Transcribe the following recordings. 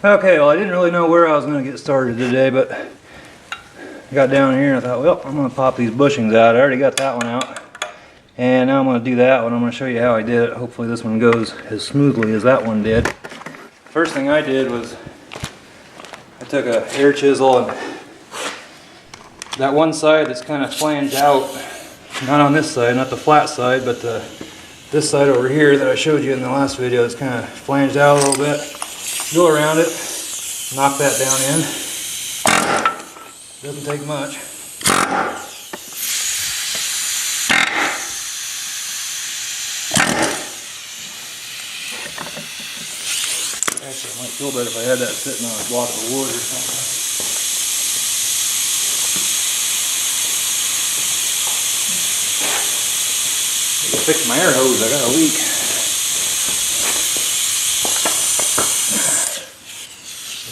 Okay, well I didn't really know where I was going to get started today, but I got down here and I thought, well, I'm going to pop these bushings out. I already got that one out. And now I'm going to do that one. I'm going to show you how I did it. Hopefully this one goes as smoothly as that one did. First thing I did was I took a air chisel and that one side that's kind of flanged out, not on this side, not the flat side, but this side over here that I showed you in the last video is kind of flanged out a little bit. Go around it, knock that down in. Doesn't take much. Actually, it might feel better if I had that sitting on a block of wood or something. I gotta fix my air hose, I got a leak.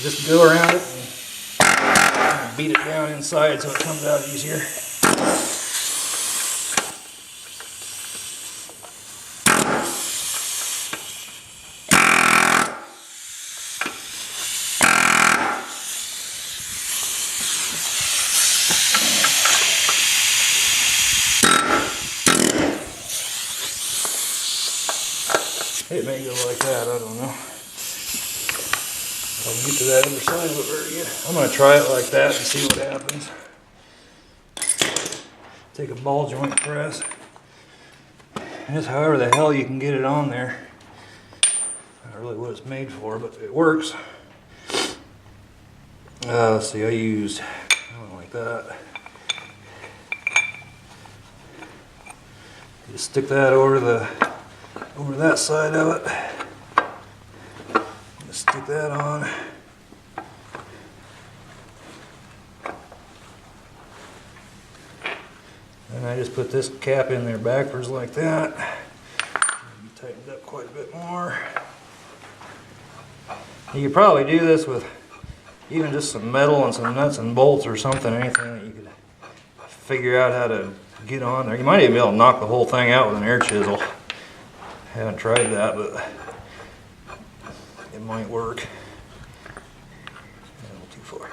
Just go around it and beat it down inside so it comes out easier. It may go like that, I don't know. I'll get to that other side of it very good. I'm going to try it like that and see what happens. Take a ball joint press. And just however the hell you can get it on there. Not really what it's made for, but it works. Let's see, I used something like that. Just stick that over that side of it. Just stick that on. And I just put this cap in there backwards like that. Maybe tightened up quite a bit more. You could probably do this with even just some metal and some nuts and bolts or something, anything that you could figure out how to get on there. You might even be able to knock the whole thing out with an air chisel. Haven't tried that, but it might work. A little too far.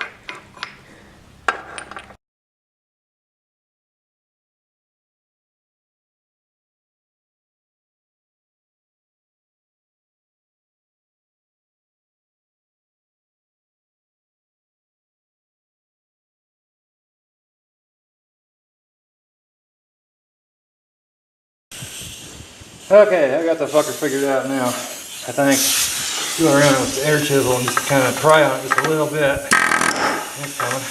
Okay, I got the fucker figured out now. I think go around with the air chisel and just kind of pry on it just a little bit. It's coming.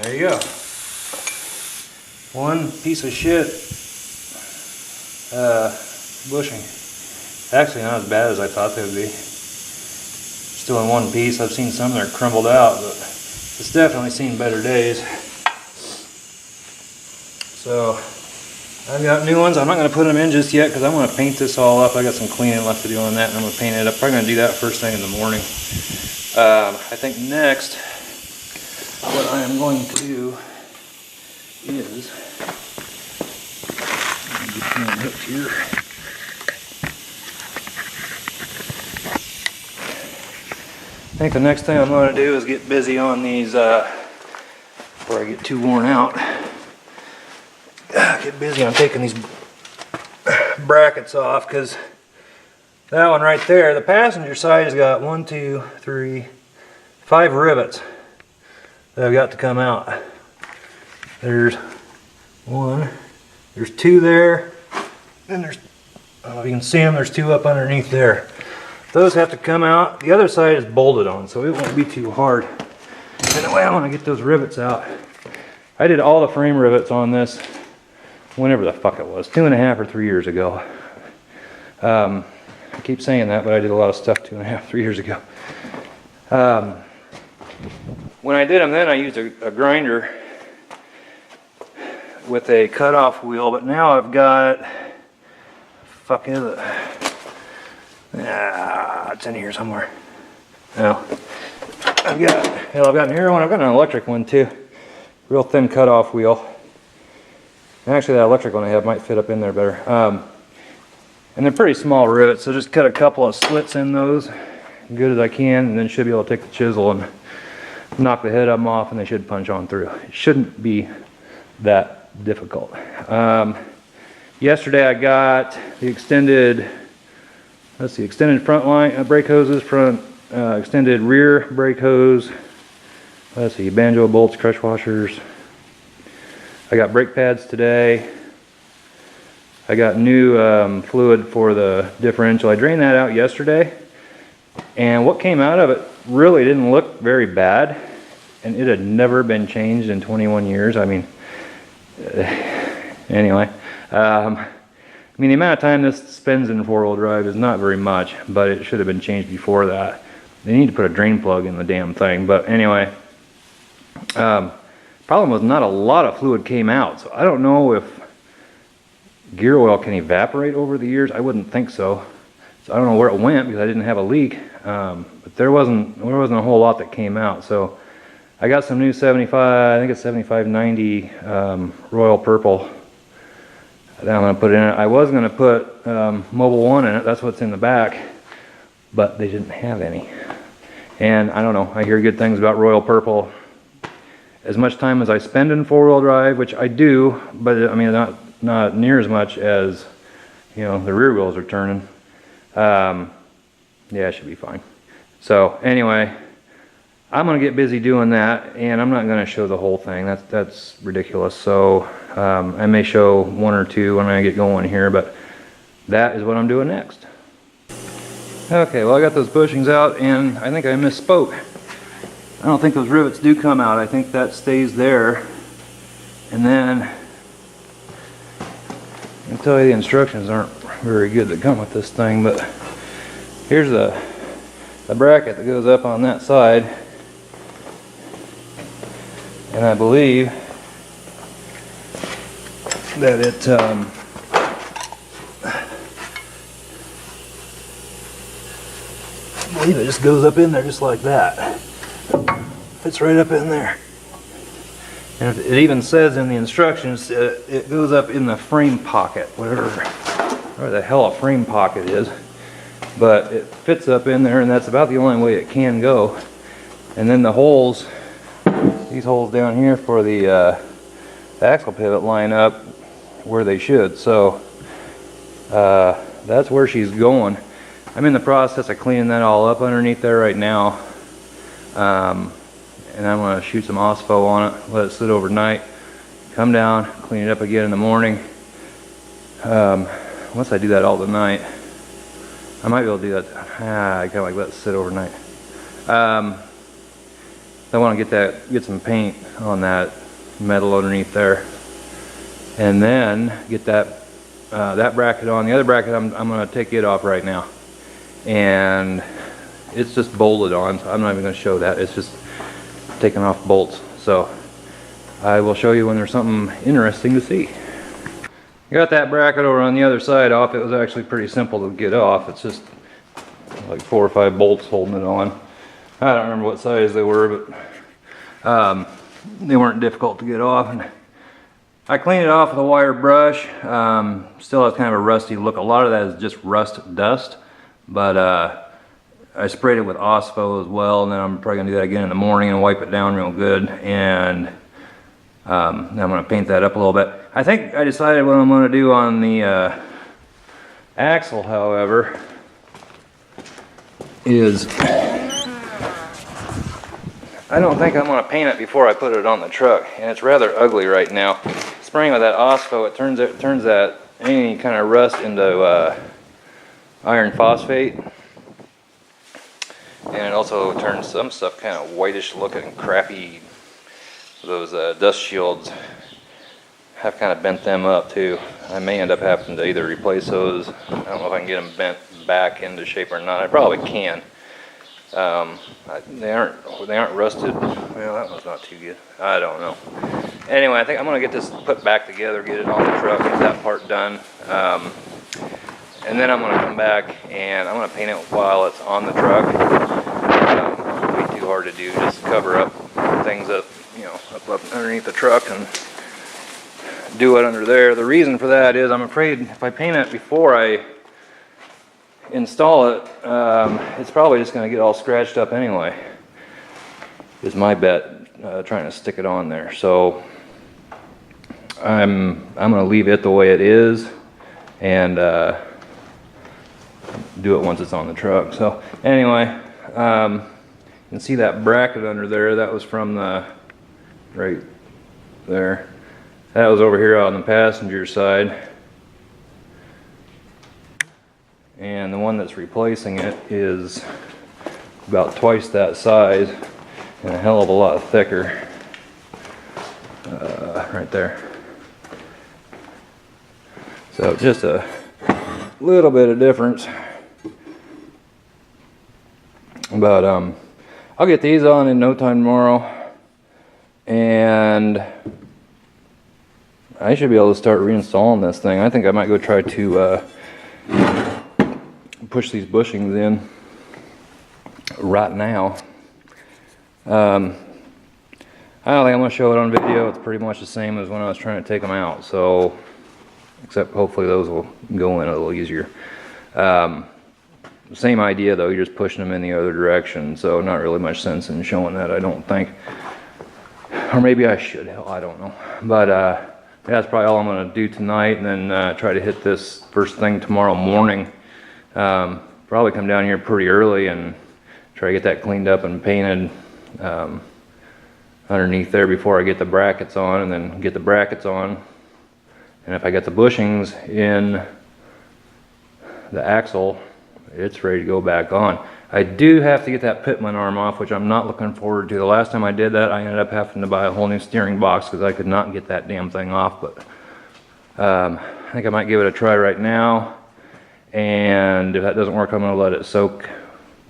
There you go. One piece of shit bushing. Actually not as bad as I thought they would be. Still in one piece. I've seen some that are crumbled out, but it's definitely seen better days. So I've got new ones. I'm not going to put them in just yet because I'm going to paint this all up. I got some cleaning left to do on that, and I'm going to paint it up. Probably going to do that first thing in the morning. I think next what I am going to do is get me hooked here. I think the next thing I'm going to do is get busy on these before I get too worn out. Get busy on taking these brackets off, because that one right there, the passenger side has got 1, 2, 3, 5 rivets that have got to come out. There's one, there's 2 there, and there's, I don't know if you can see them, there's 2 up underneath there. Those have to come out. The other side is bolted on, so it won't be too hard. Anyway, I want to get those rivets out. I did all the frame rivets on this whenever the fuck it was, 2.5 or 3 years ago. I keep saying that, but I did a lot of stuff 2.5, 3 years ago. When I did them then, I used a grinder with a cutoff wheel, but now I've got, fuck is it? It's in here somewhere. No. I've got an arrow and I've got an electric one too. Real thin cutoff wheel. And actually that electric one I have might fit up in there better. And they're pretty small rivets, so just cut a couple of slits in those, good as I can, and then should be able to take the chisel and knock the head of them off, and they should punch on through. It shouldn't be that difficult. Yesterday I got the extended front line brake hoses, extended rear brake hose. Let's see, banjo bolts, crush washers. I got brake pads today. I got new fluid for the differential. I drained that out yesterday, and what came out of it really didn't look very bad, and it had never been changed in 21 years. I mean, anyway, I mean, the amount of time this spends in four-wheel drive is not very much, but it should have been changed before that. They need to put a drain plug in the damn thing, but anyway. Problem was not a lot of fluid came out, so I don't know if gear oil can evaporate over the years. I wouldn't think so. So I don't know where it went because I didn't have a leak, but there wasn't a whole lot that came out. So I got some new 75, I think it's 7590 Royal Purple that I'm going to put in it. I was going to put Mobil 1 in it, that's what's in the back, but they didn't have any. And I don't know, I hear good things about Royal Purple. As much time as I spend in four-wheel drive, which I do, but I mean not near as much as, you know, the rear wheels are turning. Yeah, it should be fine. So anyway, I'm gonna get busy doing that, and I'm not gonna show the whole thing. That's ridiculous. So I may show one or two when I get going here, but that is what I'm doing next. Okay, well I got those bushings out, and I think I misspoke. I don't think those rivets do come out. I think that stays there. And then, I can tell you the instructions aren't very good that come with this thing, but here's the bracket that goes up on that side. And I believe that it just goes up in there just like that. Fits right up in there. And it even says in the instructions it goes up in the frame pocket, whatever the hell a frame pocket is. But it fits up in there, and that's about the only way it can go. And then the holes, these holes down here for the axle pivot line up where they should. So that's where she's going. I'm in the process of cleaning that all up underneath there right now. And I'm going to shoot some OSPO on it, let it sit overnight, come down, clean it up again in the morning. Once I do that all tonight, I might be able to do that. I kind of like let it sit overnight. I want to get some paint on that metal underneath there, and then get that bracket on. The other bracket, I'm going to take it off right now, and it's just bolted on, so I'm not even going to show that. It's just taking off bolts. So I will show you when there's something interesting to see. Got that bracket over on the other side off. It was actually pretty simple to get off. It's just like 4 or 5 bolts holding it on. I don't remember what size they were, but they weren't difficult to get off. And I cleaned it off with a wire brush. Still has kind of a rusty look. A lot of that is just rust dust, but I sprayed it with OSPO as well, and then I'm probably going to do that again in the morning and wipe it down real good. And then I'm going to paint that up a little bit. I think I decided what I'm going to do on the axle, however, is I don't think I'm going to paint it before I put it on the truck, and it's rather ugly right now. Spraying with that OSPO, it turns that any kind of rust into iron phosphate. And it also turns some stuff kind of whitish looking, crappy, those dust shields. I've kind of bent them up too. I may end up having to either replace those. I don't know if I can get them bent back into shape or not. I probably can. They aren't rusted. Well, that one's not too good. I don't know. Anyway, I think I'm gonna get this put back together, get it on the truck, get that part done. And then I'm gonna come back and I'm gonna paint it while it's on the truck. It'll be too hard to do, just cover up things up, you know, up underneath the truck and do it under there. The reason for that is I'm afraid if I paint it before I install it, it's probably just going to get all scratched up anyway, is my bet, trying to stick it on there. So I'm going to leave it the way it is and do it once it's on the truck. So anyway, you can see that bracket under there. That was from the right there. That was over here on the passenger side. And the one that's replacing it is about twice that size and a hell of a lot thicker. Right there. So just a little bit of difference. But I'll get these on in no time tomorrow. And I should be able to start reinstalling this thing. I think I might go try to push these bushings in right now. I don't think I'm going to show it on video. It's pretty much the same as when I was trying to take them out. So, except hopefully those will go in a little easier. Same idea though, you're just pushing them in the other direction. So not really much sense in showing that, I don't think. Or maybe I should, hell, I don't know. But that's probably all I'm going to do tonight, and then try to hit this first thing tomorrow morning. Probably come down here pretty early and try to get that cleaned up and painted underneath there before I get the brackets on, and then get the brackets on. And if I get the bushings in the axle, it's ready to go back on. I do have to get that pitman arm off, which I'm not looking forward to. The last time I did that, I ended up having to buy a whole new steering box because I could not get that damn thing off. But I think I might give it a try right now. And if that doesn't work, I'm going to let it soak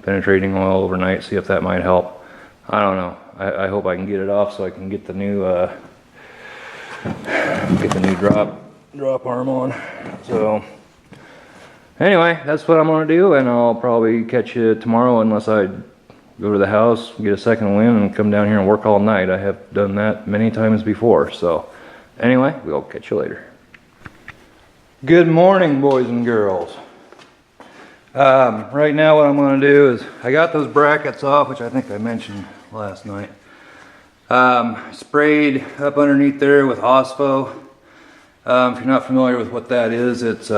penetrating oil overnight, see if that might help. I don't know. I hope I can get it off so I can get the new drop arm on. So anyway, that's what I'm going to do, and I'll probably catch you tomorrow unless I go to the house, get a second wind, and come down here and work all night. I have done that many times before. So anyway, we'll catch you later. Good morning, boys and girls. Right now what I'm going to do is, I got those brackets off, which I think I mentioned last night. Sprayed up underneath there with Ospo. If you're not familiar with what that is, it's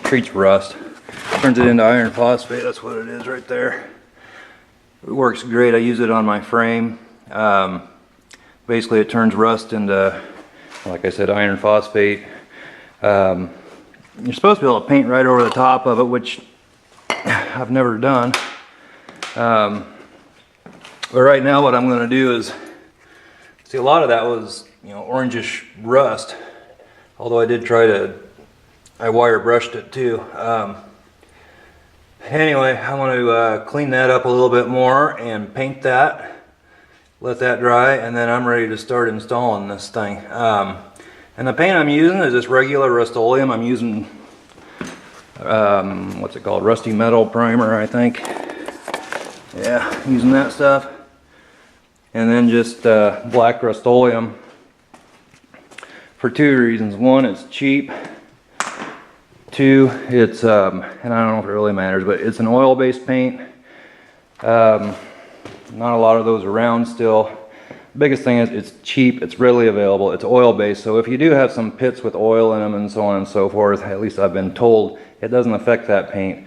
treats rust, turns it into iron phosphate. That's what it is right there. It works great. I use it on my frame. Basically it turns rust into, like I said, iron phosphate. You're supposed to be able to paint right over the top of it, which I've never done. But right now what I'm going to do is, see, a lot of that was, you know, orangish rust. Although I did try to, I wire brushed it too. Anyway, I want to clean that up a little bit more and paint that, let that dry, and then I'm ready to start installing this thing. And the paint I'm using is this regular Rust-Oleum. I'm using, what's it called, Rusty Metal Primer, I think. Yeah, using that stuff. And then just black Rust-Oleum. For two reasons. One, it's cheap. Two, it's, and I don't know if it really matters, but it's an oil-based paint. Not a lot of those around still. Biggest thing is it's cheap, it's readily available, it's oil-based, so if you do have some pits with oil in them and so on and so forth, at least I've been told, it doesn't affect that paint,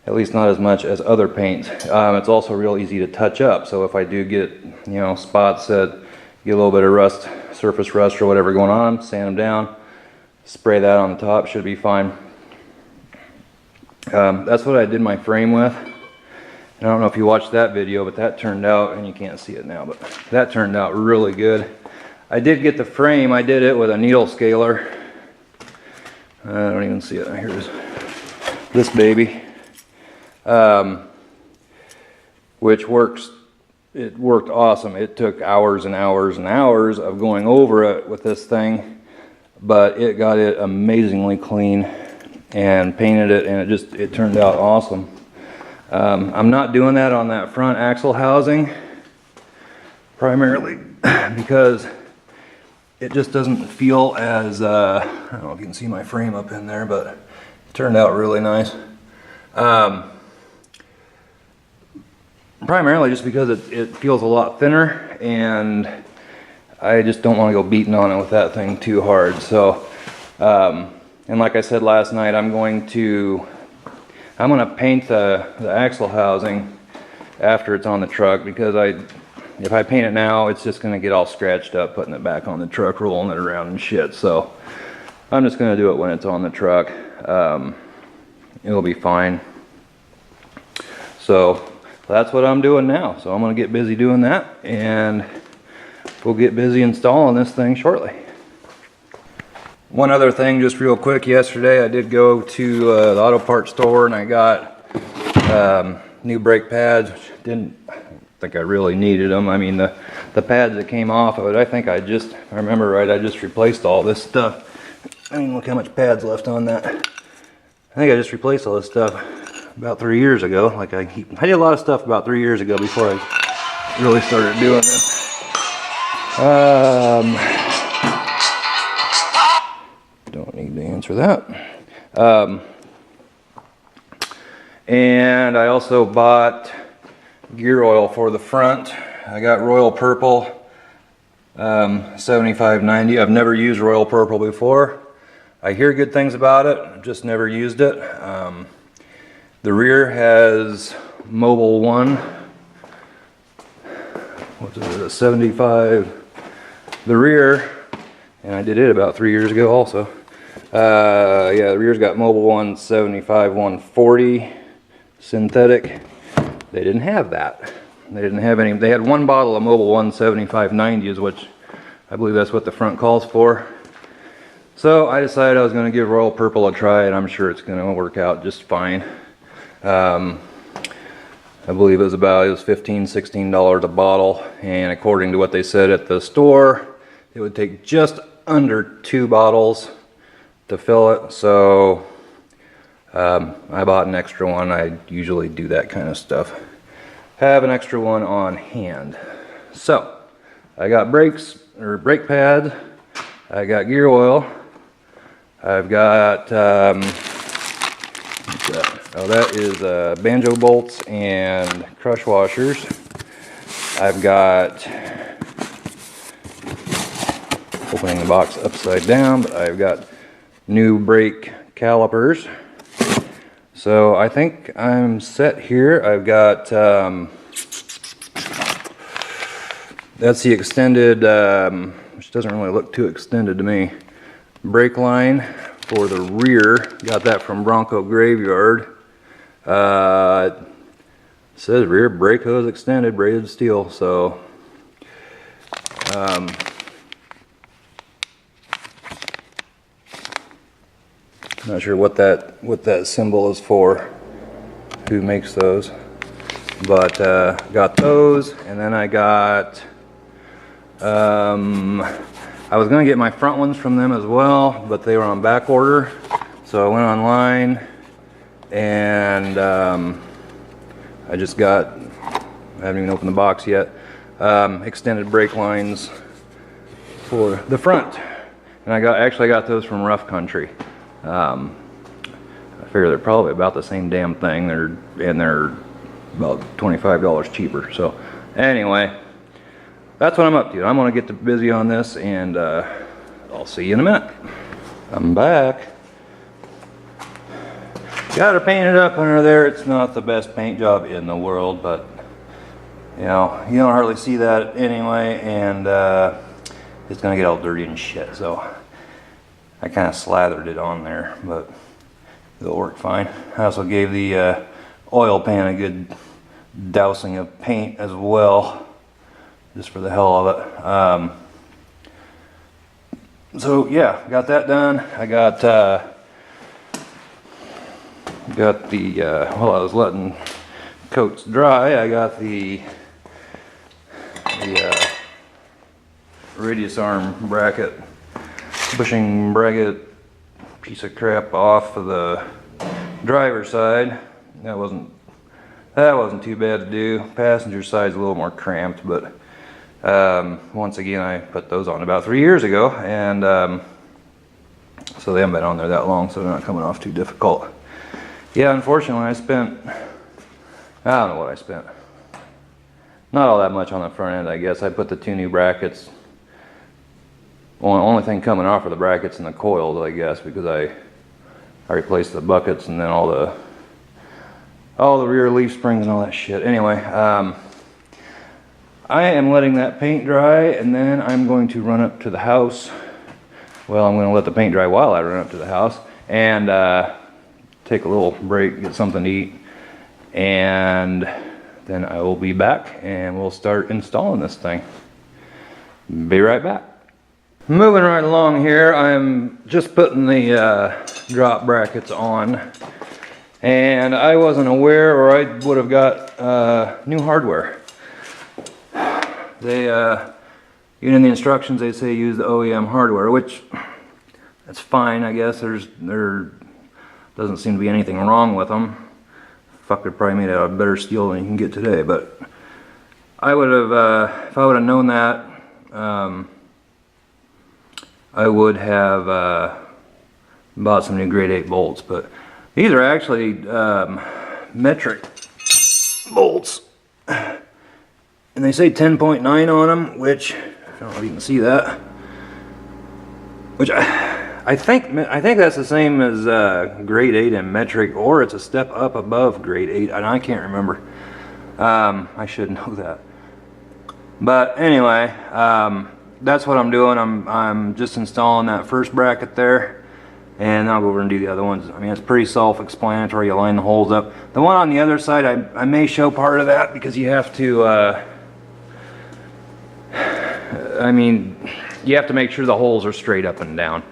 at least not as much as other paints. It's also real easy to touch up, so if I do get, you know, spots that get a little bit of rust, surface rust or whatever going on, sand them down, spray that on the top, should be fine. That's what I did my frame with. And I don't know if you watched that video, but that turned out, and you can't see it now, but that turned out really good. I did get the frame. I did it with a needle scaler. I don't even see it. Here's this baby, which works. It worked awesome. It took hours and hours and hours of going over it with this thing, but it got it amazingly clean and painted it, and it turned out awesome. I'm not doing that on that front axle housing, primarily because it just doesn't feel as, I don't know if you can see my frame up in there, but it turned out really nice. Primarily just because it feels a lot thinner, and I just don't want to go beating on it with that thing too hard. So, and like I said last night, I'm going to paint the axle housing after it's on the truck, because if I paint it now, it's just going to get all scratched up putting it back on the truck, rolling it around and shit. So I'm just going to do it when it's on the truck. It'll be fine. So that's what I'm doing now. So I'm going to get busy doing that, and we'll get busy installing this thing shortly. One other thing, just real quick, yesterday I did go to the auto parts store, and I got new brake pads, which I think I really needed them. I mean, the pads that came off of it, I think if I remember right, I just replaced all this stuff. I mean, look how much pads left on that. I think I just replaced all this stuff about 3 years ago. Like I did a lot of stuff about 3 years ago before I really started doing this. Don't need to answer that. And I also bought gear oil for the front. I got Royal Purple 7590. I've never used Royal Purple before. I hear good things about it, I've just never used it. The rear has Mobile 1. What is it, a 75? The rear, and I did it about 3 years ago also. Yeah, the rear's got Mobile 1 75 140 synthetic. They didn't have that. They didn't have any. They had one bottle of Mobile 1 7590s, which I believe that's what the front calls for. So I decided I was going to give Royal Purple a try, and I'm sure it's going to work out just fine. I believe it was $15, $16 a bottle, and according to what they said at the store, it would take just under 2 bottles to fill it. So I bought an extra one. I usually do that kind of stuff. Have an extra one on hand. So I got brake pads. I got gear oil. I've got that is banjo bolts and crush washers. I've got, opening the box upside down, but I've got new brake calipers. So I think I'm set here. I've got, that's the extended, which doesn't really look too extended to me, brake line for the rear. Got that from Bronco Graveyard. It says rear brake hose extended, braided steel. So not sure what that symbol is for, who makes those, but got those. And then I got I was going to get my front ones from them as well, but they were on back order. So I went online, and I haven't even opened the box yet, extended brake lines for the front. And I got those from Rough Country. I figure they're probably about the same damn thing. They're about $25 cheaper. So anyway, that's what I'm up to. I'm going to get busy on this, and I'll see you in a minute. I'm back. Got her painted up under there. It's not the best paint job in the world, but you know, you don't hardly see that anyway, and it's going to get all dirty and shit. So I kind of slathered it on there, but it'll work fine. I also gave the oil pan a good dousing of paint as well, just for the hell of it. So yeah, got that done. I got the while I was letting coats dry, I got the radius arm bracket, bushing bracket piece of crap off of the driver's side. That wasn't too bad to do. Passenger side's a little more cramped, but once again, I put those on about 3 years ago, and so they haven't been on there that long, so they're not coming off too difficult. Yeah, unfortunately, I don't know what I spent. Not all that much on the front end, I guess. I put the 2 new brackets. Only thing coming off are the brackets and the coils, I guess, because I replaced the buckets and then all the rear leaf springs and all that shit. Anyway, I am letting that paint dry, and then I'm going to run up to the house. Well, I'm going to let the paint dry while I run up to the house and take a little break, get something to eat, and then I will be back and we'll start installing this thing. Be right back. Moving right along here, I'm just putting the drop brackets on, and I wasn't aware, or I would have got new hardware. They, even in the instructions, they say use the OEM hardware, which that's fine, I guess. There doesn't seem to be anything wrong with them. Fuck, they're probably made out of better steel than you can get today, but I would have, if I would have known that, I would have bought some new grade 8 bolts. But these are actually metric bolts, and they say 10.9 on them, which I don't know if you can see that, which I think that's the same as grade 8 and metric, or it's a step up above grade 8, and I can't remember. I should know that. But anyway, that's what I'm doing. I'm just installing that first bracket there, and I'll go over and do the other ones. I mean, it's pretty self-explanatory. You line the holes up. The one on the other side, I may show part of that, because you have to, I mean, you have to make sure the holes are straight up and down.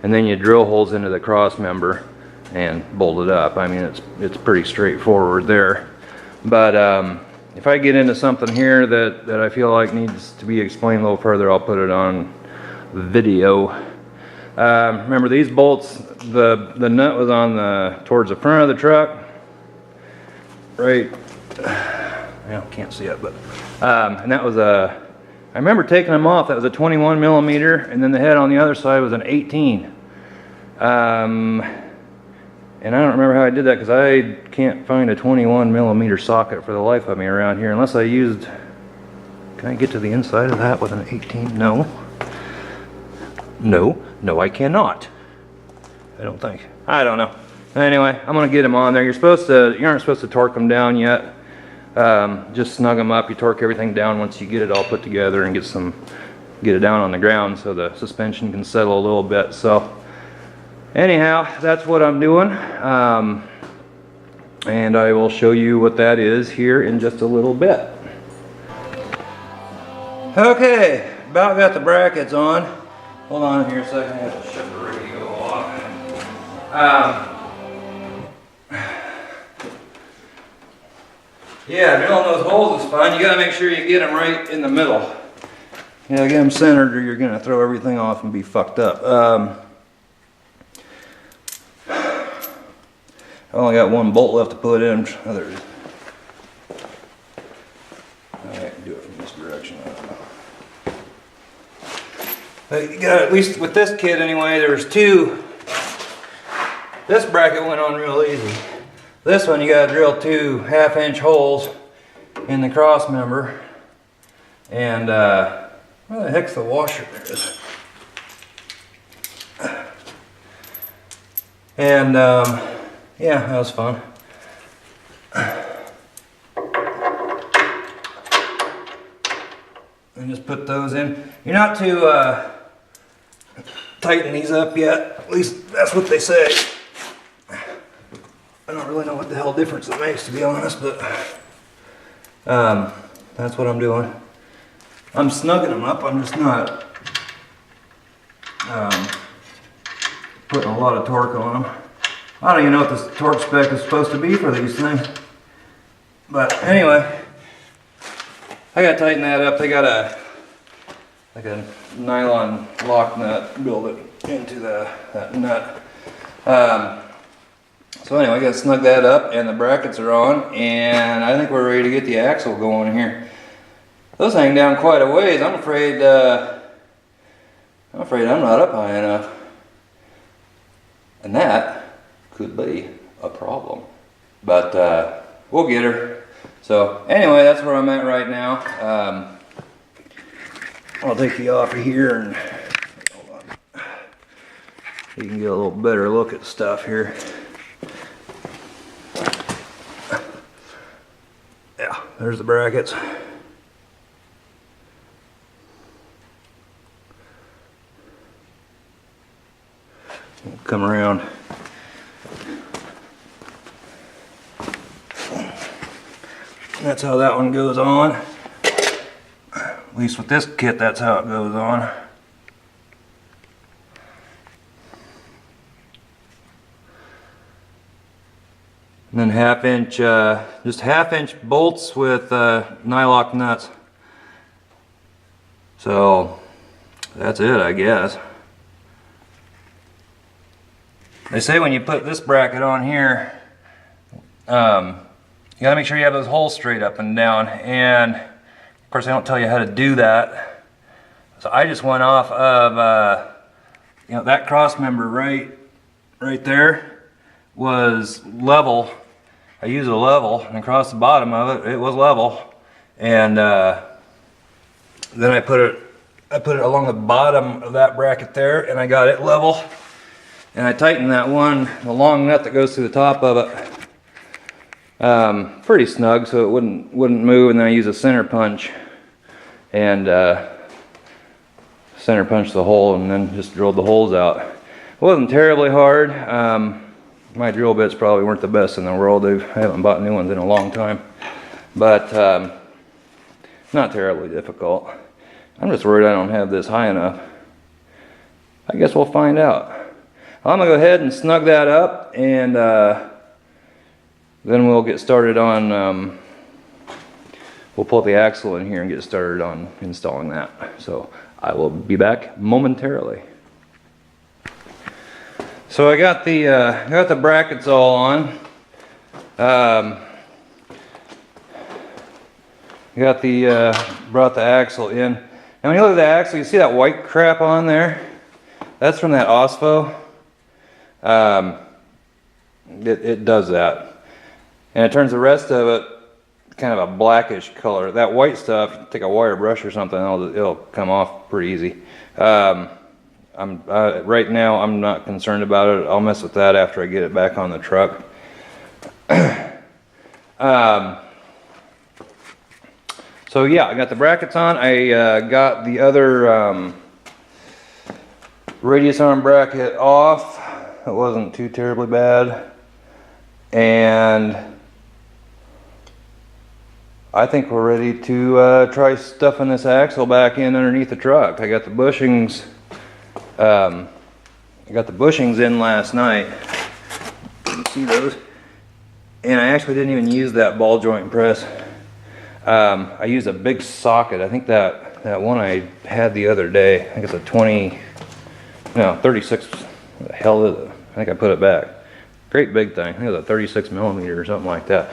And then you drill holes into the cross member and bolt it up. I mean, it's pretty straightforward there. But if I get into something here that I feel like needs to be explained a little further, I'll put it on video. Remember, these bolts, the nut was on towards the front of the truck, right? Well, can't see it, but and that was I remember taking them off. That was a 21 millimeter, and then the head on the other side was an 18. And I don't remember how I did that, because I can't find a 21 millimeter socket for the life of me around here, unless I used. Can I get to the inside of that with an 18? No, I cannot. I don't think. I don't know. Anyway, I'm gonna get them on there. You aren't supposed to torque them down yet. Just snug them up. You torque everything down once you get it all put together and get it down on the ground so the suspension can settle a little bit. So anyhow, that's what I'm doing, and I will show you what that is here in just a little bit. Okay, about got the brackets on. Hold on here a second. I have to shut the radio off. Yeah, drilling those holes is fun. You gotta make sure you get them right in the middle. Yeah, get them centered, or you're gonna throw everything off and be fucked up. I only got one bolt left to put in. Oh, there it is. I can do it from this direction. I don't know. But you got, at least with this kit anyway, there's two. This bracket went on real easy. This one, you gotta drill 2 half-inch holes in the cross member, and where the heck's the washer? There it is. And yeah, that was fun. And just put those in. You're not to tighten these up yet. At least that's what they say. I don't really know what the hell difference it makes, to be honest, but That's what I'm doing. I'm snugging them up. I'm just not putting a lot of torque on them. I don't even know what this torque spec is supposed to be for these things. But anyway, I gotta tighten that up. They got like a nylon lock nut, build it into that nut. So anyway, I gotta snug that up, and the brackets are on, and I think we're ready to get the axle going here. Those hang down quite a ways. I'm afraid I'm not up high enough, and that could be a problem. But we'll get her. So anyway, that's where I'm at right now. I'll take you off of here and hold on. You can get a little better look at stuff here. Yeah, there's the brackets. We'll come around. That's how that one goes on. At least with this kit, that's how it goes on. And then just half inch bolts with nylock nuts. So that's it, I guess. They say when you put this bracket on here, you gotta make sure you have those holes straight up and down. And of course, they don't tell you how to do that. So I just went off of, that cross member right there was level. I used a level, and across the bottom of it, it was level. And then I put it along the bottom of that bracket there, and I got it level. And I tightened that one, the long nut that goes through the top of it, pretty snug, so it wouldn't move. And then I used a center punch and center punched the hole, and then just drilled the holes out. It wasn't terribly hard. My drill bits probably weren't the best in the world. I haven't bought new ones in a long time, but not terribly difficult. I'm just worried I don't have this high enough. I guess we'll find out. I'm gonna go ahead and snug that up, and then we'll get started on, we'll pull the axle in here and get started on installing that. So I will be back momentarily. So I got the brackets all on. Brought the axle in. And when you look at the axle, you see that white crap on there? That's from that OSFO. It does that. And it turns the rest of it kind of a blackish color. That white stuff, take a wire brush or something, it'll come off pretty easy. Right now I'm not concerned about it. I'll mess with that after I get it back on the truck. So yeah, I got the brackets on. I got the other radius arm bracket off. It wasn't too terribly bad. And I think we're ready to try stuffing this axle back in underneath the truck. I got the bushings. I got the bushings in last night. You can see those. And I actually didn't even use that ball joint press. I used a big socket. I think that one I had the other day. I think it's a 36. What the hell is it? I think I put it back. Great big thing. I think it was a 36 millimeter or something like that.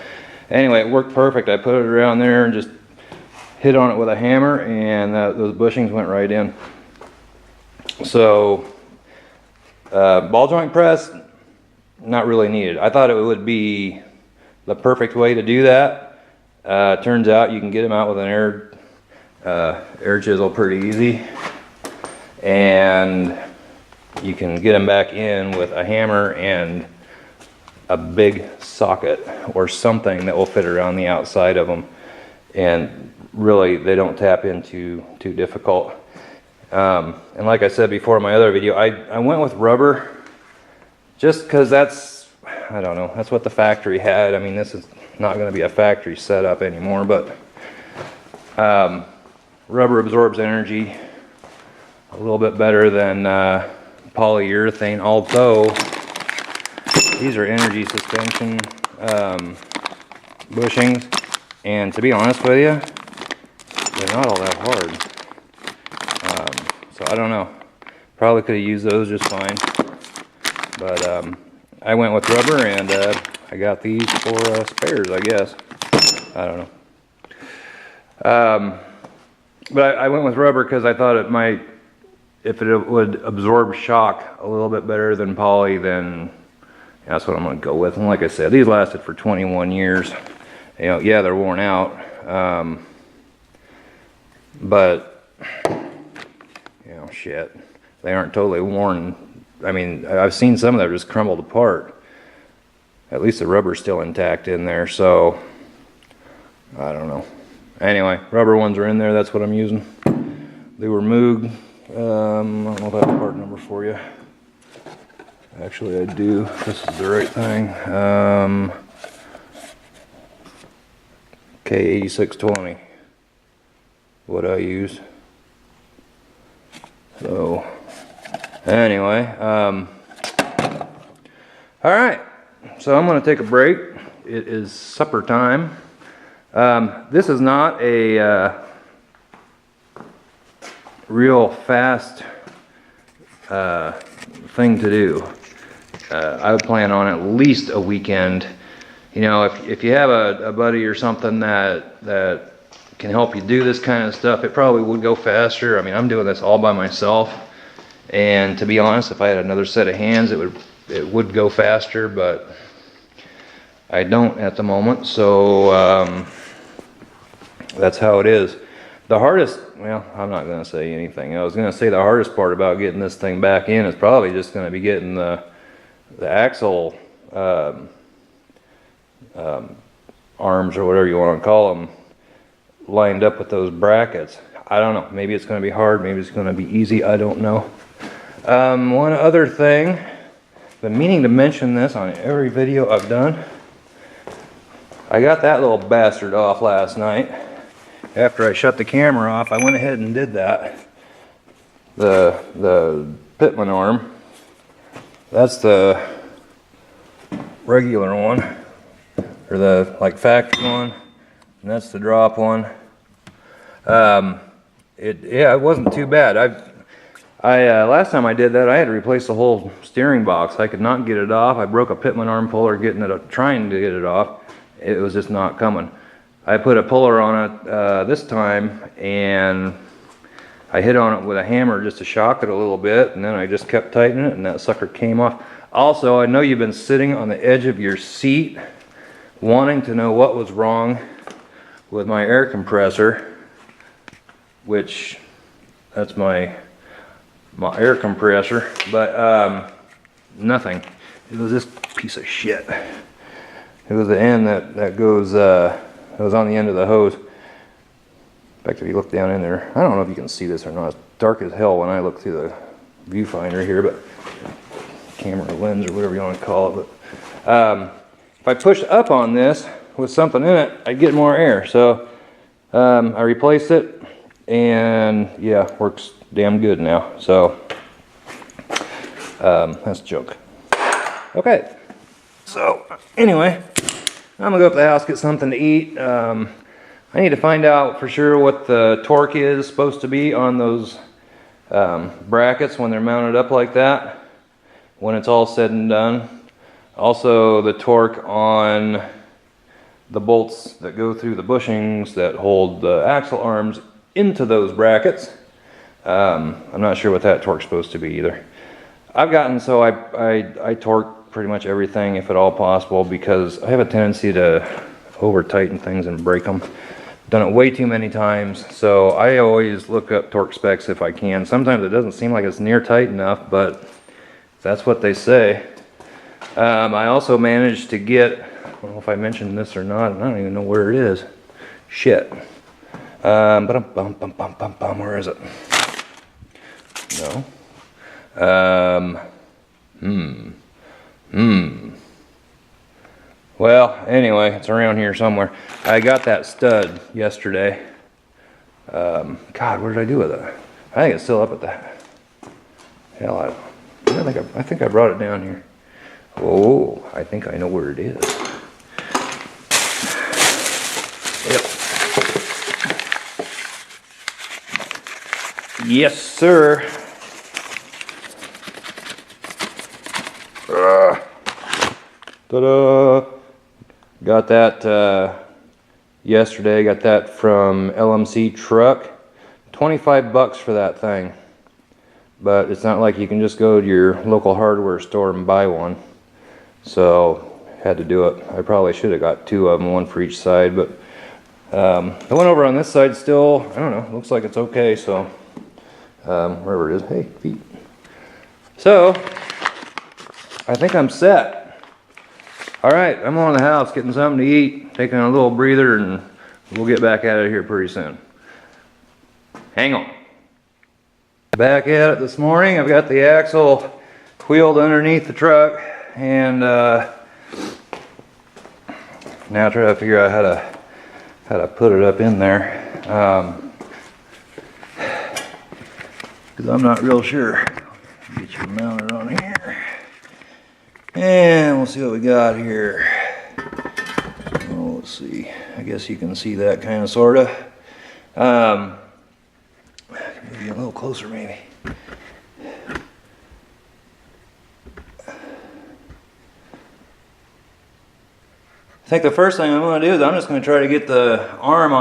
Anyway, it worked perfect. I put it around there and just hit on it with a hammer, and those bushings went right in. So ball joint press, not really needed. I thought it would be the perfect way to do that. Turns out you can get them out with an air chisel pretty easy, and you can get them back in with a hammer and a big socket or something that will fit around the outside of them, and really they don't tap into too difficult. And like I said before in my other video, I went with rubber just because I don't know, that's what the factory had. I mean, this is not going to be a factory setup anymore, but Rubber absorbs energy a little bit better than polyurethane, although these are energy suspension bushings, and to be honest with you, they're not all that hard. So I don't know, probably could have used those just fine, but I went with rubber, and I got these for spares, I guess. I don't know. But I went with rubber because I thought it might, if it would absorb shock a little bit better than poly, then that's what I'm going to go with. And like I said, these lasted for 21 years. You know, yeah, they're worn out, but you know, shit, they aren't totally worn. I mean, I've seen some of them just crumbled apart. At least the rubber's still intact in there, so I don't know. Anyway, rubber ones are in there. That's what I'm using. They were Moog. I don't know if I have a part number for you. Actually, I do. This is the right thing. K8620. What I use. So, anyway, all right. So I'm going to take a break. It is supper time. This is not a real fast thing to do. I would plan on at least a weekend. You know, if you have a buddy or something that can help you do this kind of stuff, it probably would go faster. I mean, I'm doing this all by myself, and to be honest, if I had another set of hands, it would go faster, but I don't at the moment, so that's how it is. The hardest, well, I'm not going to say anything. I was going to say the hardest part about getting this thing back in is probably just going to be getting the axle arms, or whatever you want to call them, lined up with those brackets. I don't know. Maybe it's going to be hard. Maybe it's going to be easy. I don't know. One other thing, I've been meaning to mention this on every video I've done. I got that little bastard off last night. After I shut the camera off, I went ahead and did that. The pitman arm, that's the regular one, or the like factory one, and that's the drop one. Yeah, it wasn't too bad. I last time I did that, I had to replace the whole steering box. I could not get it off. I broke a pitman arm puller trying to get it off. It was just not coming. I put a puller on it this time, and I hit on it with a hammer just to shock it a little bit, and then I just kept tightening it, and that sucker came off. Also, I know you've been sitting on the edge of your seat wanting to know what was wrong with my air compressor, which that's my air compressor, but nothing. It was this piece of shit. It was the end that goes, it was on the end of the hose. In fact, if you look down in there, I don't know if you can see this or not. It's dark as hell when I look through the viewfinder here, but camera lens or whatever you want to call it. But if I push up on this with something in it, I get more air. So I replaced it, and yeah, works damn good now. So that's a joke. Okay. So anyway, I'm gonna go up to the house, get something to eat. I need to find out for sure what the torque is supposed to be on those brackets when they're mounted up like that, when it's all said and done. Also the torque on the bolts that go through the bushings that hold the axle arms into those brackets. I'm not sure what that torque's supposed to be either. I've gotten so I torque pretty much everything if at all possible, because I have a tendency to over tighten things and break them. Done it way too many times, so I always look up torque specs if I can. Sometimes it doesn't seem like it's near tight enough, but that's what they say. I also managed to get, I don't know if I mentioned this or not, and I don't even know where it is. Shit. Where is it? No. Well, anyway, it's around here somewhere. I got that stud yesterday God, what did I do with it? I think it's still up at the, hell, I think I brought it down here. Oh, I think I know where it is. Yep. Yes, sir. Ta-da! Got that yesterday. Got that from LMC Truck. 25 bucks for that thing. But it's not like you can just go to your local hardware store and buy one. So had to do it. I probably should have got two of them, one for each side. But the one over on this side still, I don't know, looks like it's okay. So wherever it is, hey, feet. So I think I'm set. All right, I'm on the house getting something to eat, taking a little breather, and we'll get back at it here pretty soon. Hang on. Back at it this morning. I've got the axle wheeled underneath the truck, and now try to figure out how to put it up in there, because I'm not real sure. Get you mounted on here. And we'll see what we got here. Oh, let's see. I guess you can see that kind of, sort of. Maybe a little closer, maybe. I think the first thing I'm going to do is I'm just going to try to get the arm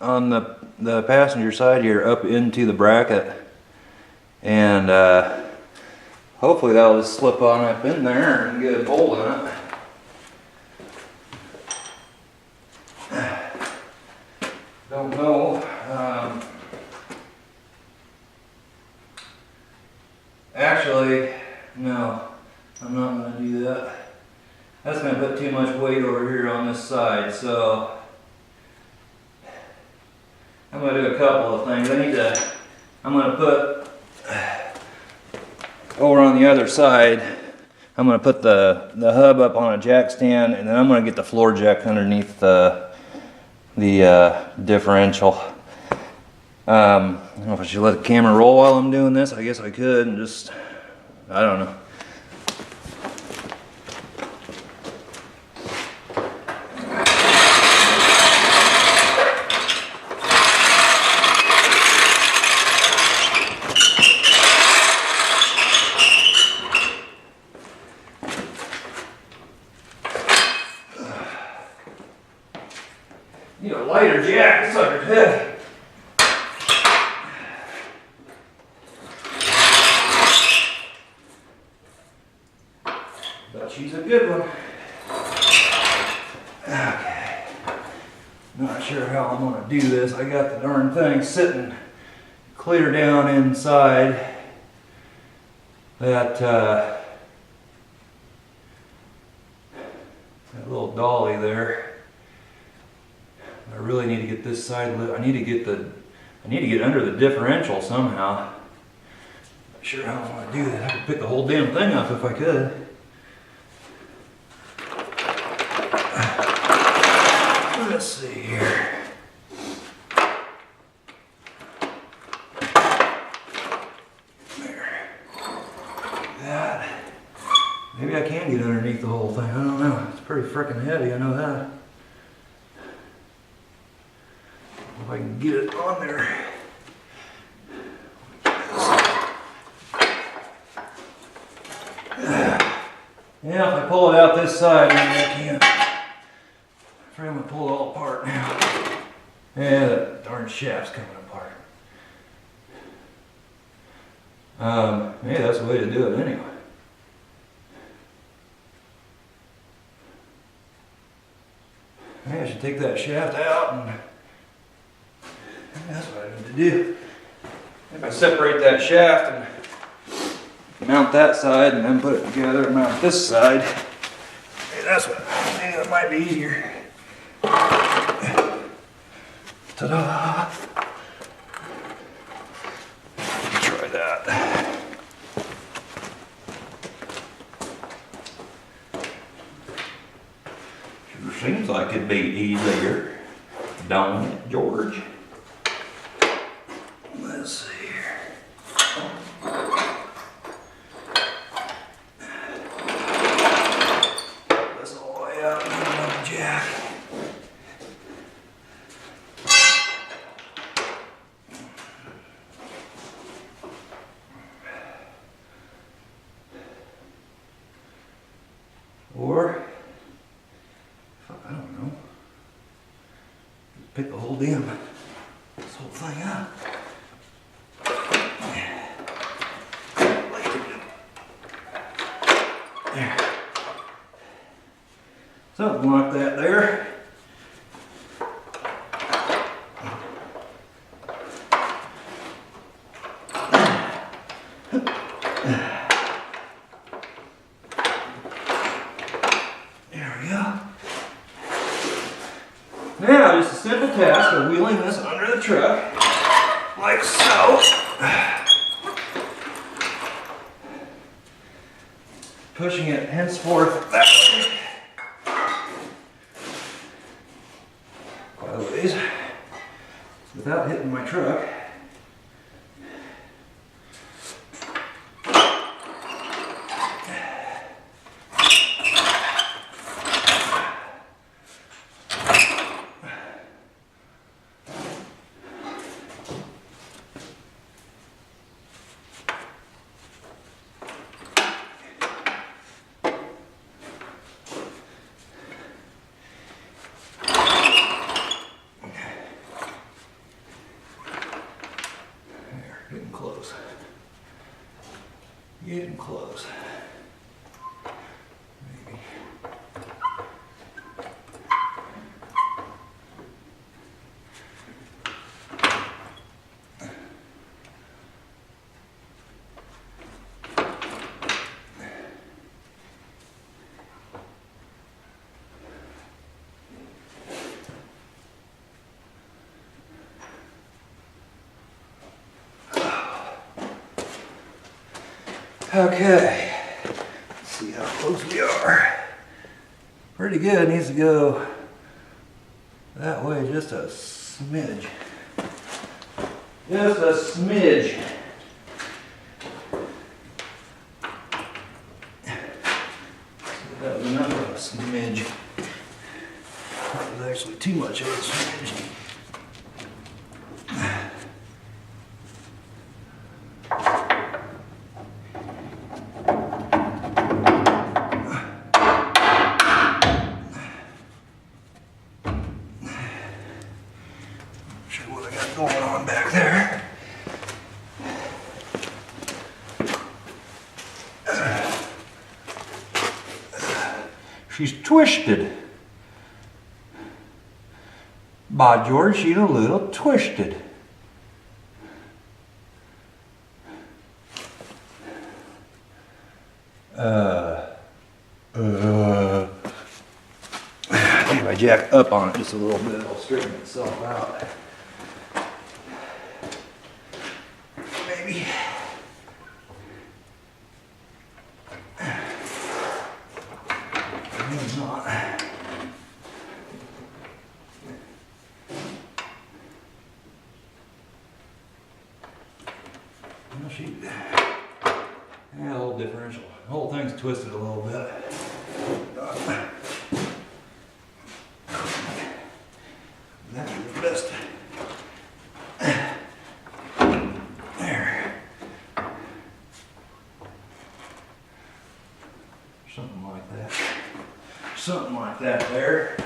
on the passenger side here up into the bracket, and hopefully that'll just slip on up in there and get a bolt in it. Don't know. Actually, no, I'm not going to do that. That's going to put too much weight over here on this side, so I'm going to do a couple of things. I'm going to put over on the other side, I'm going to put the hub up on a jack stand, and then I'm going to get the floor jack underneath the differential. I don't know if I should let the camera roll while I'm doing this. I guess I could, and just, I don't know. Need a lighter jack, this sucker's heavy. But she's a good one. Okay. Not sure how I'm going to do this. I got the darn thing sitting clear down inside that little dolly there. I really need to get this side lit. I need to get under the differential somehow. Not sure how I want to do that. I could pick the whole damn thing up if I could. Let's see here. There. That. Maybe I can get underneath the whole thing. I don't know. It's pretty freaking heavy. I know that. If I can get it on there. Yeah, if I pull it out this side, maybe I can. I'm afraid I'm going to pull it all apart now. Yeah, that darn shaft's coming apart. Maybe that's the way to do it anyway. Maybe I should take that shaft out, and that's what I need to do. If I separate that shaft and mount that side and then put it together and mount this side, maybe that's what, maybe that might be easier. Ta-da! Try that. Sure seems like it'd be easier, don't it, George? Let's see here. This all the way up and on the jack. Or, I don't know, pick the whole damn, this whole thing up. There. Something like that there. There we go. Now, just a simple task of wheeling this under the truck, like so. Pushing it henceforth that way. Quite a ways. Without hitting my truck. Getting close. Getting close. Maybe. Okay, let's see how close we are. Pretty good, needs to go that way just a smidge. Just a smidge. That was enough of a smidge. That was actually too much of a smidge. What I got going on back there. She's twisted. By George, she's a little twisted. If I jack up on it just a little bit, it'll straighten itself out. Maybe. Maybe not. Well, yeah, a little differential. The whole thing's twisted a little bit. That's the best. There. Something like that. Something like that there.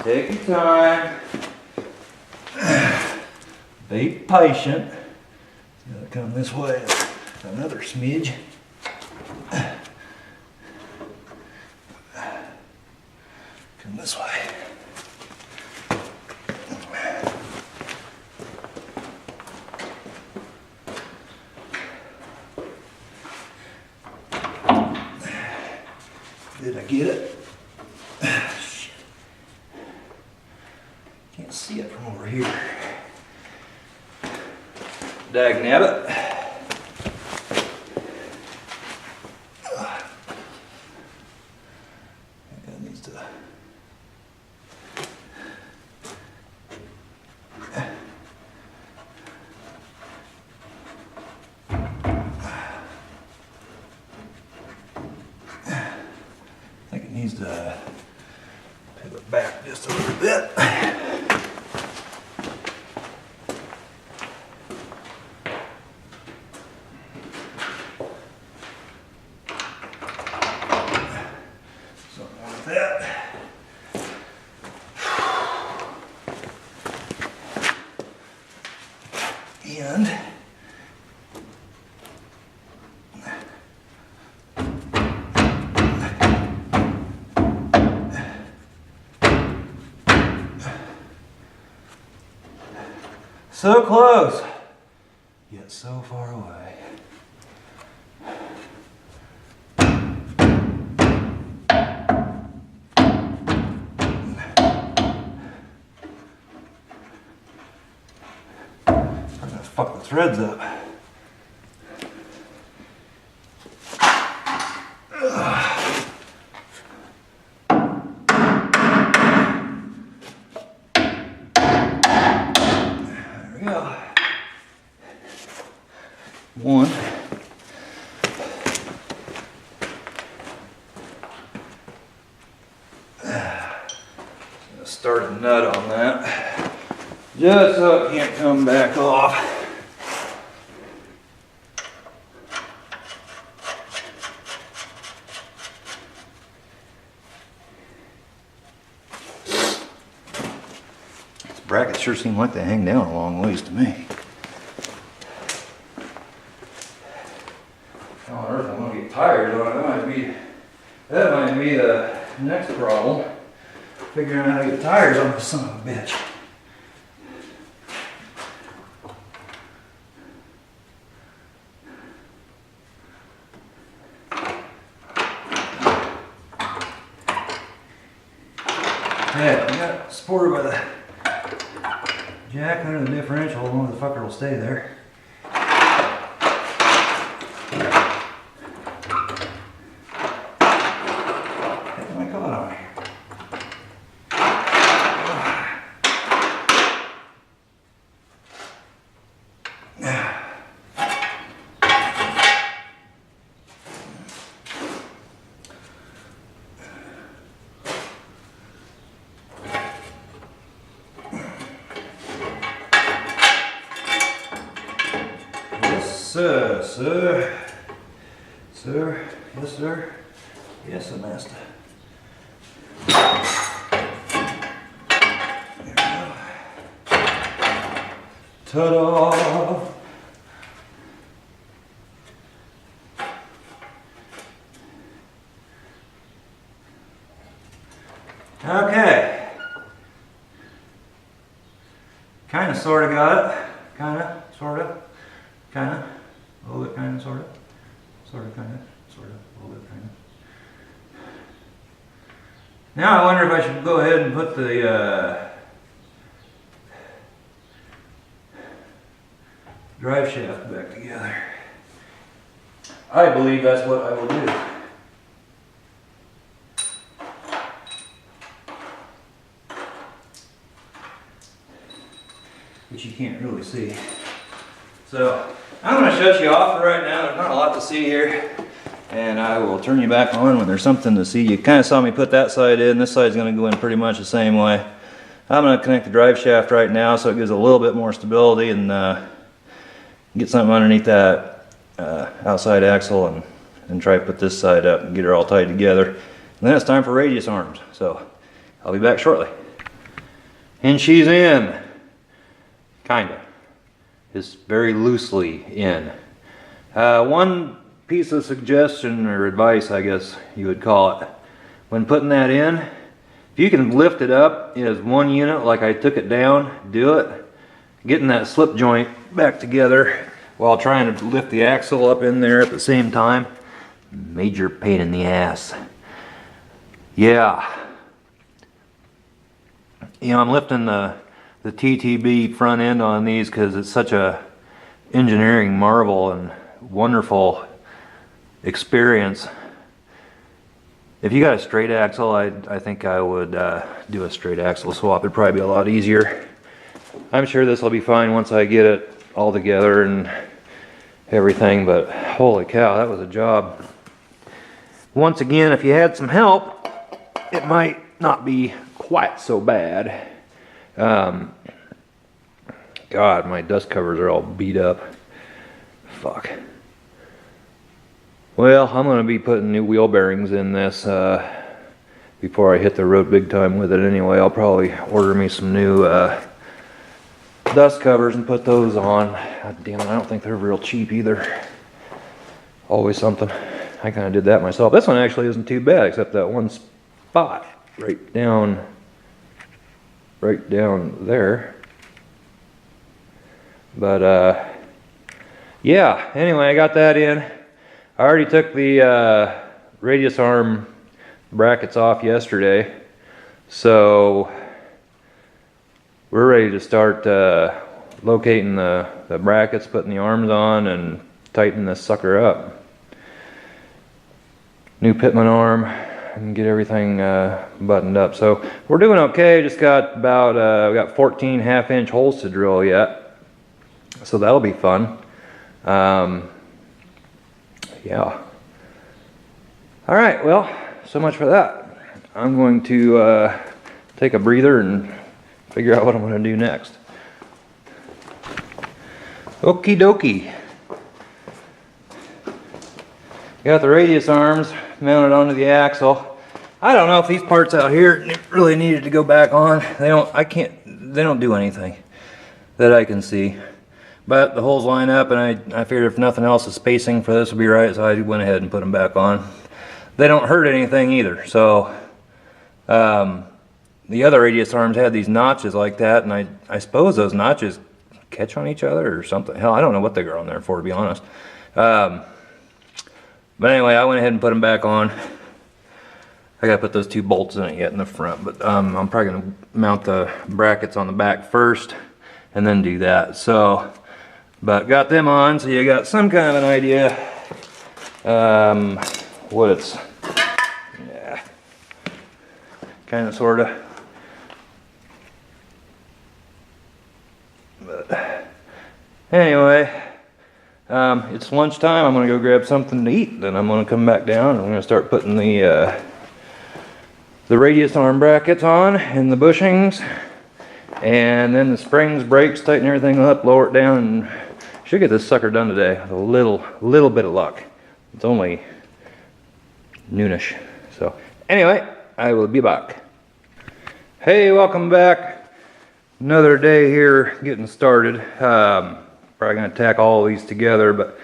Take your time. Be patient. It's gotta come this way. Another smidge. Come this way. Did I get it? Shit. Can't see it from over here. Dag nabbit. That needs to. just pivot back just a little bit. Something like that. And so close, yet so far away. I'm gonna fuck the threads up. One. Start a nut on that, just so it can't come back off. These brackets sure seem like they hang down a long ways to me. How on earth I'm gonna get tired on it? That might be the next problem. Figuring out how to get tires on this son of a bitch. Yeah, I got it supported by the jack under the differential. The motherfucker will stay there. Sir, yes sir, yes master. There we go. Ta-da! Okay. Kind of, sort of got it. Kind of, sort of, kind of, a little bit, kind of, sort of. Sort of, kind of, sort of, a little bit, kind of. Now I wonder if I should go ahead and put the drive shaft back together. I believe that's what I will do. Which you can't really see. So I'm going to shut you off for right now. There's not a lot to see here, and I will turn you back on when there's something to see. You kind of saw me put that side in. This side's going to go in pretty much the same way. I'm going to connect the drive shaft right now so it gives a little bit more stability and get something underneath that outside axle and try to put this side up and get her all tied together. And then it's time for radius arms. So I'll be back shortly. And she's in. Kinda. Is very loosely in. One piece of suggestion or advice, I guess you would call it, when putting that in, if you can lift it up as one unit like I took it down, do it. Getting that slip joint back together while trying to lift the axle up in there at the same time, major pain in the ass. Yeah. You know, I'm lifting the TTB front end on these because it's such a engineering marvel and wonderful experience. If you got a straight axle, I think I would do a straight axle swap. It'd probably be a lot easier. I'm sure this will be fine once I get it all together and everything, but holy cow, that was a job. Once again, if you had some help, it might not be quite so bad. God, my dust covers are all beat up. Fuck. Well, I'm going to be putting new wheel bearings in this before I hit the road big time with it anyway. I'll probably order me some new dust covers and put those on. God damn it, I don't think they're real cheap either. Always something. I kind of did that myself. This one actually isn't too bad, except that one spot right down there. But yeah, anyway, I got that in. I already took the radius arm brackets off yesterday, so we're ready to start locating the brackets, putting the arms on, and tightening this sucker up. New pitman arm, and get everything buttoned up. So we're doing okay. Just got about we got 14 half-inch holes to drill yet, so that'll be fun. Yeah. All right. Well, so much for that. I'm going to take a breather and figure out what I'm going to do next. Okie dokie. Got the radius arms mounted onto the axle. I don't know if these parts out here really needed to go back on. They don't do anything that I can see. But the holes line up, and I figured if nothing else, the spacing for this would be right, so I went ahead and put them back on. They don't hurt anything either. So the other radius arms had these notches like that, and I suppose those notches catch on each other or something. Hell, I don't know what they were on there for, to be honest. But anyway, I went ahead and put them back on. I gotta put those two bolts in it yet in the front, but I'm probably gonna mount the brackets on the back first and then do that. So, but got them on, so you got some kind of an idea what it's, yeah, kind of, sort of. But anyway, it's lunchtime. I'm gonna go grab something to eat, then I'm gonna come back down and I'm gonna start putting the radius arm brackets on and the bushings, and then the springs, brakes, tighten everything up, lower it down, and should get this sucker done today with a little bit of luck. It's only noonish. So anyway, I will be back. Hey, welcome back. Another day here getting started. Probably gonna tack all of these together, but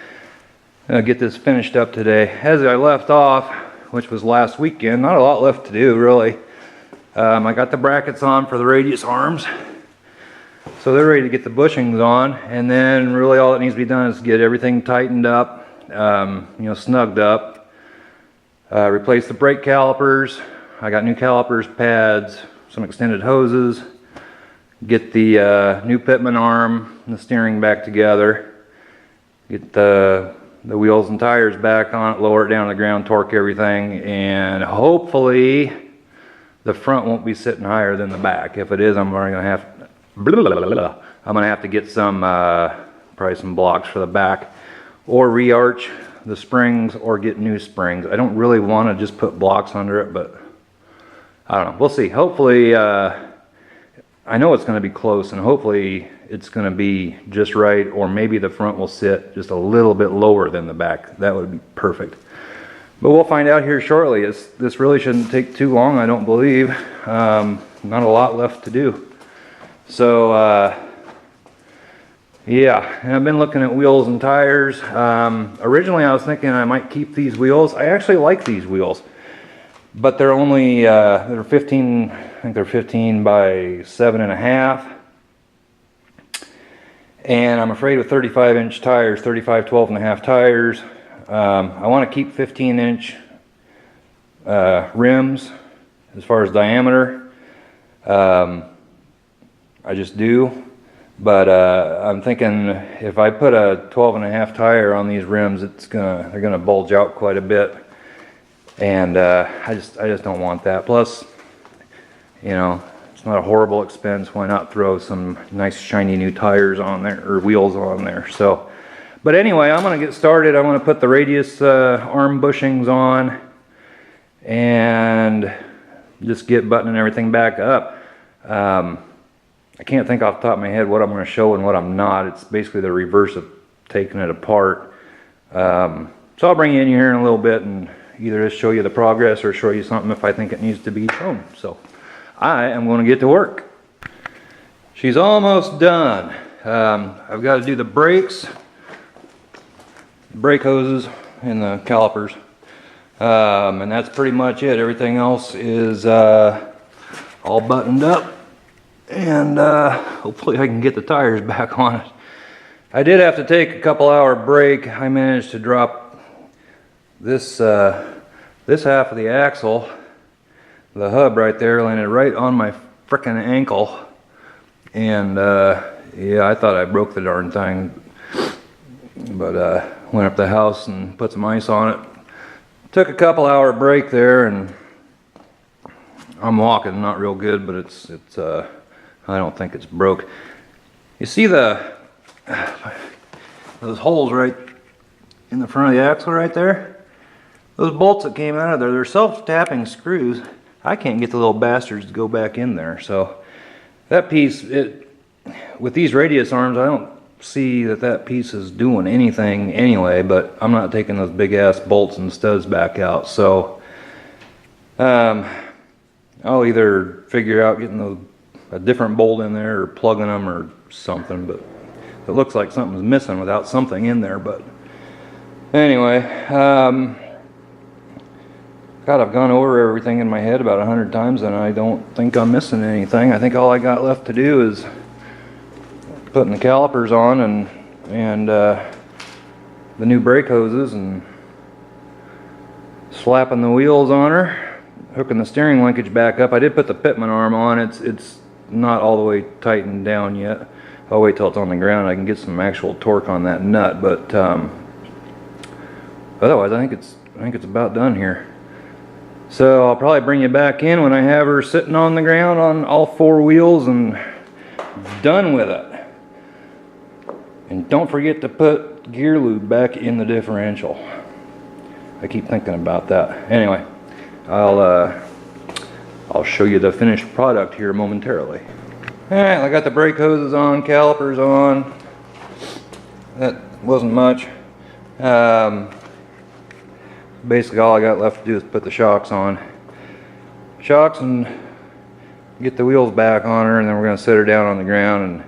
I'll get this finished up today. As I left off, which was last weekend, not a lot left to do really. I got the brackets on for the radius arms, so they're ready to get the bushings on, and then really all that needs to be done is get everything tightened up, snugged up. Replace the brake calipers. I got new calipers, pads, some extended hoses. Get the new pitman arm and the steering back together. Get the wheels and tires back on it, lower it down to the ground, torque everything, and hopefully the front won't be sitting higher than the back. If it is, I'm gonna have to get some probably some blocks for the back, or re-arch the springs, or get new springs. I don't really want to just put blocks under it, but I don't know. We'll see. Hopefully, I know it's going to be close, and hopefully it's going to be just right, or maybe the front will sit just a little bit lower than the back. That would be perfect. But we'll find out here shortly. This really shouldn't take too long, I don't believe. Not a lot left to do. So, yeah, and I've been looking at wheels and tires. Originally I was thinking I might keep these wheels. I actually like these wheels, but they're only, they're 15, I think they're 15 by 7.5. And I'm afraid with 35-inch tires, 35 12.5 tires, I want to keep 15-inch rims as far as diameter. I just do. But I'm thinking if I put a 12.5 tire on these rims, they're gonna bulge out quite a bit, and I just don't want that. Plus, it's not a horrible expense. Why not throw some nice shiny new tires on there, or wheels on there? So, but anyway, I'm gonna get started. I'm gonna put the radius arm bushings on, and just get buttoning everything back up. I can't think off the top of my head what I'm going to show and what I'm not. It's basically the reverse of taking it apart. So I'll bring you in here in a little bit and either just show you the progress or show you something if I think it needs to be shown. So I am going to get to work. She's almost done. I've got to do the brakes, brake hoses, and the calipers. And that's pretty much it. Everything else is all buttoned up. And hopefully I can get the tires back on it. I did have to take a couple-hour break. I managed to drop this this half of the axle, the hub right there, landed right on my frickin' ankle. And yeah, I thought I broke the darn thing. But went up to the house and put some ice on it. Took a couple-hour break there, and I'm walking not real good, but it's I don't think it's broke. You see those holes right in the front of the axle right there? Those bolts that came out of there, they're self-tapping screws. I can't get the little bastards to go back in there. So that piece, with these radius arms, I don't see that piece is doing anything anyway, but I'm not taking those big ass bolts and studs back out. So I'll either figure out getting a different bolt in there or plugging them or something, but it looks like something's missing without something in there. But anyway, God, I've gone over everything in my head about 100 times and I don't think I'm missing anything. I think all I got left to do is putting the calipers on and the new brake hoses and slapping the wheels on her, hooking the steering linkage back up. I did put the pitman arm on. It's not all the way tightened down yet. I'll wait till it's on the ground. I can get some actual torque on that nut, but otherwise I think it's about done here. So I'll probably bring you back in when I have her sitting on the ground on all four wheels and done with it. And don't forget to put gear lube back in the differential. I keep thinking about that. Anyway, I'll show you the finished product here momentarily. Alright, I got the brake hoses on, calipers on. That wasn't much. Basically all I got left to do is put the shocks on. Shocks and get the wheels back on her, and then we're going to set her down on the ground and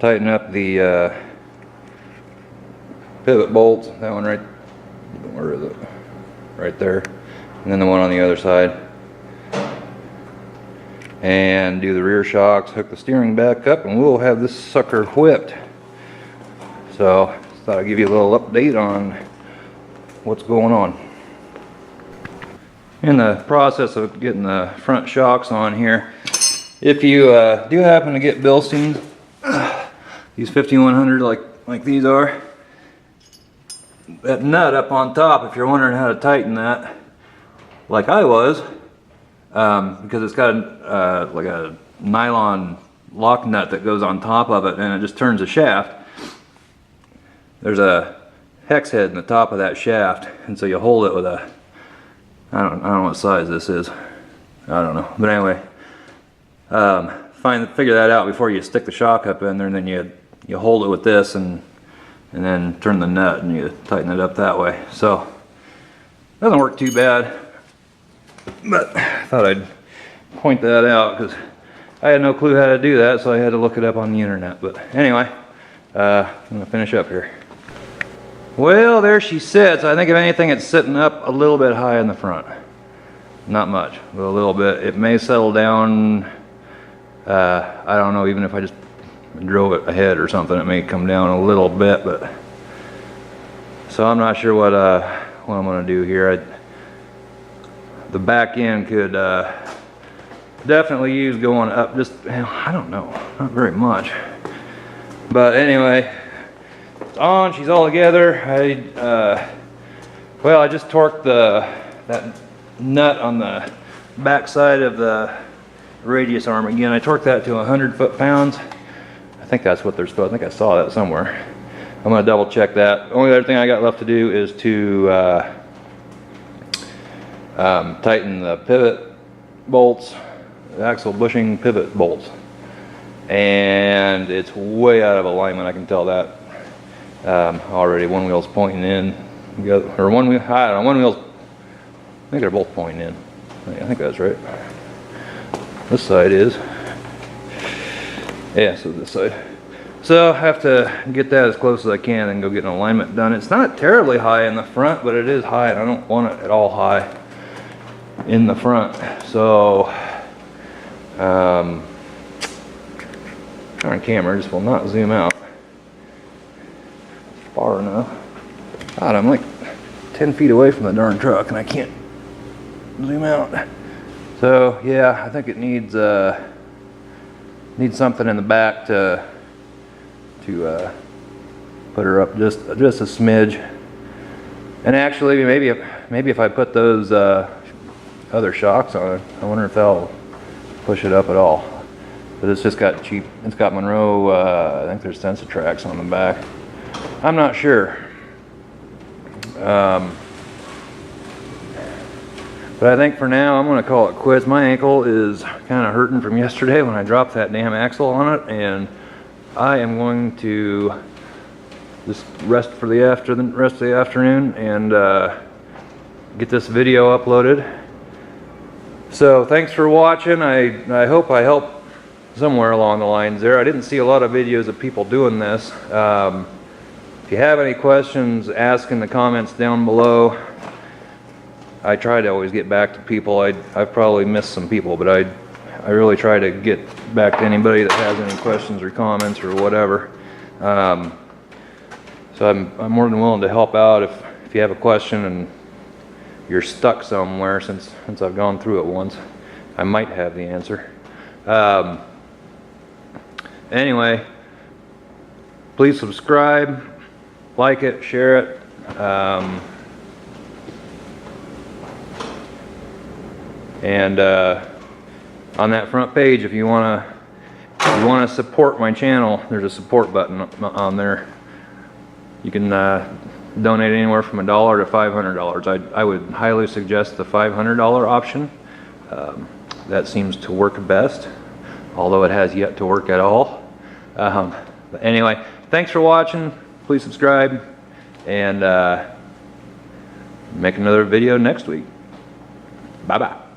tighten up the pivot bolts. That one right, where is it? Right there. And then the one on the other side. And do the rear shocks, hook the steering back up, and we'll have this sucker whipped. So, thought I'd give you a little update on what's going on. In the process of getting the front shocks on here, if you do happen to get Bilstein, these 5100 like these are, that nut up on top, if you're wondering how to tighten that, like I was, because it's got like a nylon lock nut that goes on top of it and it just turns the shaft. There's a hex head in the top of that shaft, and so you hold it with a, I don't know what size this is. I don't know. But anyway, figure that out before you stick the shock up in there, and then you hold it with this and then turn the nut and you tighten it up that way. So it doesn't work too bad, but I thought I'd point that out because I had no clue how to do that, so I had to look it up on the internet. But anyway, I'm gonna finish up here. Well, there she sits. I think if anything, it's sitting up a little bit high in the front. Not much, but a little bit. It may settle down. I don't know, even if I just drove it ahead or something, it may come down a little bit. But so I'm not sure what I'm going to do here. The back end could definitely use going up. Just, I don't know, not very much. But anyway. On, she's all together. Well, I just torqued that nut on the back side of the radius arm again. I torqued that to 100 foot-pounds. I think that's what they're supposed. I think I saw that somewhere. I'm gonna double check that. The only other thing I got left to do is to tighten the pivot bolts, axle bushing pivot bolts, and it's way out of alignment. I can tell that already. One wheel's pointing in, or one wheel, I don't know, one wheel's, I think they're both pointing in. I think that's right. This side is. Yeah, so this side. So I have to get that as close as I can and go get an alignment done. It's not terribly high in the front, but it is high, and I don't want it at all high in the front. So current camera just will not zoom out far enough. God, I'm like 10 feet away from the darn truck and I can't zoom out. So yeah, I think it needs something in the back to put her up just a smidge. And actually, maybe if I put those other shocks on it, I wonder if that'll push it up at all. But it's just got cheap. It's got Monroe. I think there's Sensitrax on the back. I'm not sure. But I think for now I'm going to call it quits. My ankle is kind of hurting from yesterday when I dropped that damn axle on it, and I am going to just rest for the rest of the afternoon and get this video uploaded. So thanks for watching. I hope I helped somewhere along the lines there. I didn't see a lot of videos of people doing this. If you have any questions, ask in the comments down below. I try to always get back to people. I've probably missed some people, but I really try to get back to anybody that has any questions or comments or whatever. So I'm more than willing to help out if you have a question and you're stuck somewhere. Since I've gone through it once, I might have the answer. Anyway, please subscribe, like it, share it. And on that front page, if you want to support my channel, there's a support button on there. You can donate anywhere from $1 to $500. I would highly suggest the $500 option. That seems to work best, although it has yet to work at all. But anyway, thanks for watching. Please subscribe, and make another video next week. Bye bye.